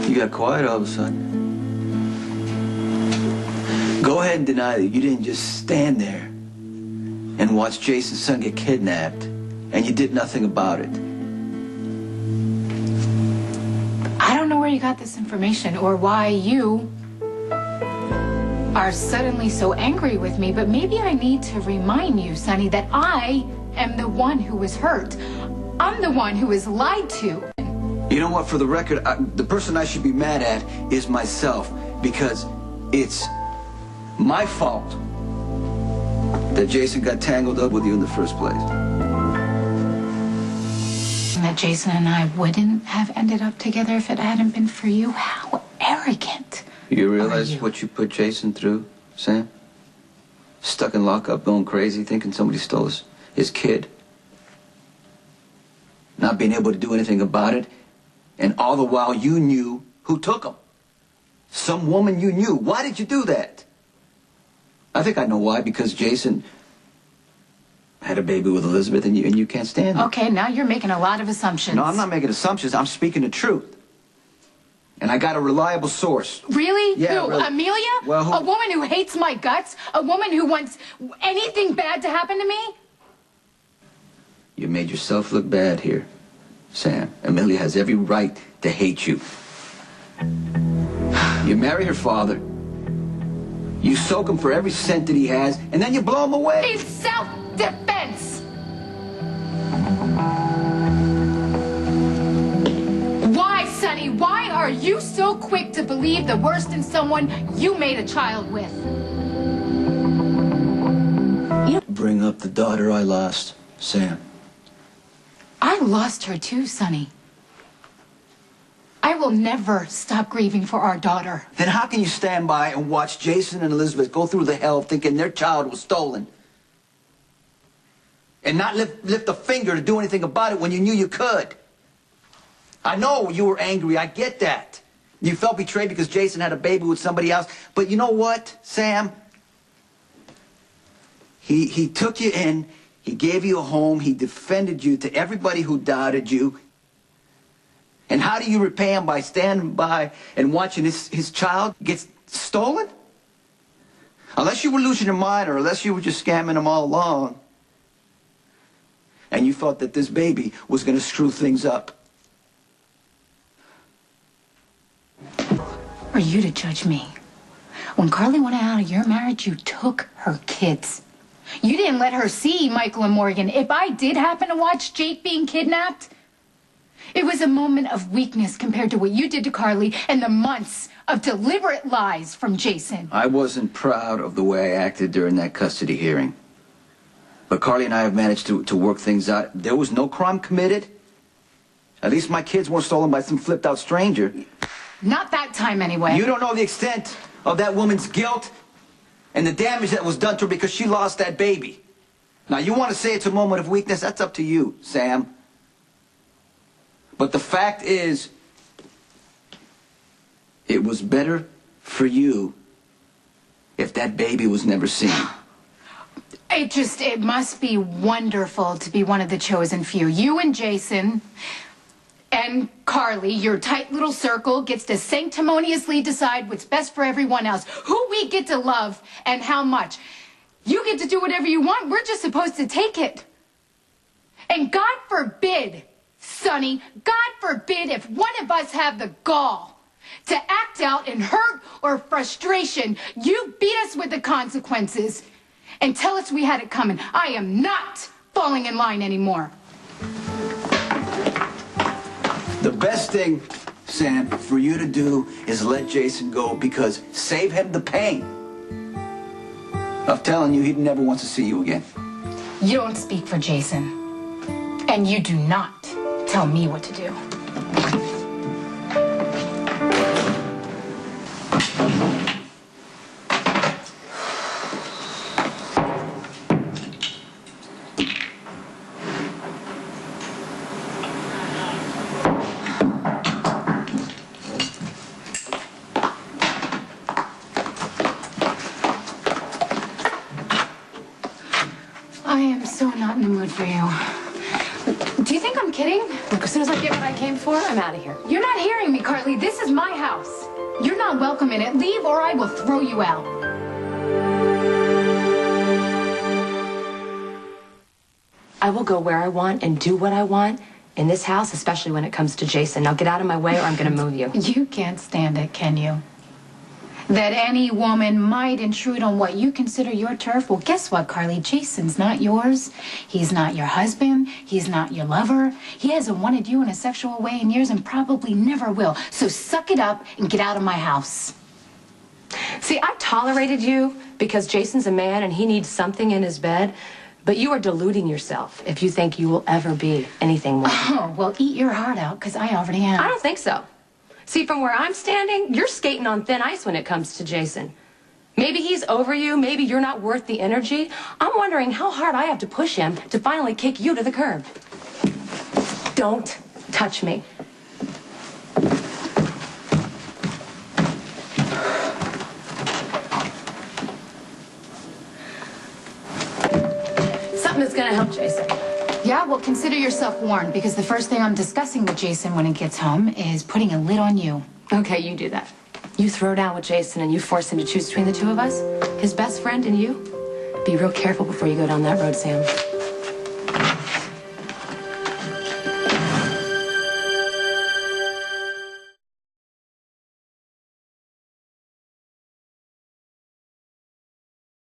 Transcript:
You got quiet all of a sudden. Go ahead and deny that you didn't just stand there and watch Jason's son get kidnapped and you did nothing about it. I don't know where you got this information or why you are suddenly so angry with me, but maybe I need to remind you, Sonny, that I am the one who was hurt. I'm the one who was lied to. You know what, for the record, the person I should be mad at is myself, because it's my fault that Jason got tangled up with you in the first place. And that Jason and I wouldn't have ended up together if it hadn't been for you? How arrogant. You realize what you put Jason through, Sam? Stuck in lockup, going crazy, thinking somebody stole his kid. Not being able to do anything about it. And all the while you knew who took him. Some woman you knew. Why did you do that? I think I know why. Because Jason had a baby with Elizabeth and you can't stand it. Okay, now you're making a lot of assumptions. No, I'm not making assumptions. I'm speaking the truth. And I got a reliable source. Really? Yeah, who? really. Amelia? Well, who? A woman who hates my guts? A woman who wants anything bad to happen to me? You made yourself look bad here, Sam. Amelia has every right to hate you. You marry her father. You soak him for every cent that he has, and then you blow him away. It's self-defense. Why, Sonny? Why are you so quick to believe the worst in someone you made a child with? You bring up the daughter I lost, Sam. I lost her too, Sonny. I will never stop grieving for our daughter. Then how can you stand by and watch Jason and Elizabeth go through the hell thinking their child was stolen? And not lift a finger to do anything about it when you knew you could? I know you were angry, I get that. You felt betrayed because Jason had a baby with somebody else. But you know what, Sam? He took you in, he gave you a home, he defended you to everybody who doubted you. And how do you repay him? By standing by and watching his child get stolen? Unless you were losing your mind, or unless you were just scamming him all along. And you thought that this baby was going to screw things up. Are you to judge me? When Carly went out of your marriage, you took her kids. You didn't let her see Michael and Morgan. If I did happen to watch Jake being kidnapped, it was a moment of weakness compared to what you did to Carly and the months of deliberate lies from Jason. I wasn't proud of the way I acted during that custody hearing. But Carly and I have managed to work things out. There was no crime committed. At least my kids weren't stolen by some flipped-out stranger. Not that time, anyway. You don't know the extent of that woman's guilt and the damage that was done to her because she lost that baby. Now, you want to say it's a moment of weakness? That's up to you, Sam. But the fact is, it was better for you if that baby was never seen. It must be wonderful to be one of the chosen few. You and Jason and Carly, your tight little circle, gets to sanctimoniously decide what's best for everyone else, who we get to love and how much. You get to do whatever you want. We're just supposed to take it. And God forbid, Sonny, God forbid if one of us have the gall to act out in hurt or frustration, you beat us with the consequences and tell us we had it coming. I am not falling in line anymore. The best thing, Sam, for you to do is let Jason go, because save him the pain of telling you he never wants to see you again. You don't speak for Jason, and you do not tell me what to do. I am so not in the mood for you. Do you think I'm kidding? Look, as soon as I get what I came for, I'm out of here. You're not hearing me, Carly. This is my house. You're not welcome in it. Leave or I will throw you out. I will go where I want and do what I want in this house, especially when it comes to Jason. Now get out of my way or I'm going to move you. You can't stand it, can you? That any woman might intrude on what you consider your turf? Well, guess what, Carly? Jason's not yours. He's not your husband. He's not your lover. He hasn't wanted you in a sexual way in years and probably never will. So suck it up and get out of my house. See, I tolerated you because Jason's a man and he needs something in his bed. But you are deluding yourself if you think you will ever be anything more. Oh, well, eat your heart out, because I already am. I don't think so. See, from where I'm standing, you're skating on thin ice when it comes to Jason. Maybe he's over you. Maybe you're not worth the energy. I'm wondering how hard I have to push him to finally kick you to the curb. Don't touch me. Something that's going to help Jason. Yeah, well, consider yourself warned, because the first thing I'm discussing with Jason when he gets home is putting a lid on you. Okay, you do that. You throw down with Jason and you force him to choose between the two of us, his best friend and you. Be real careful before you go down that road, Sam.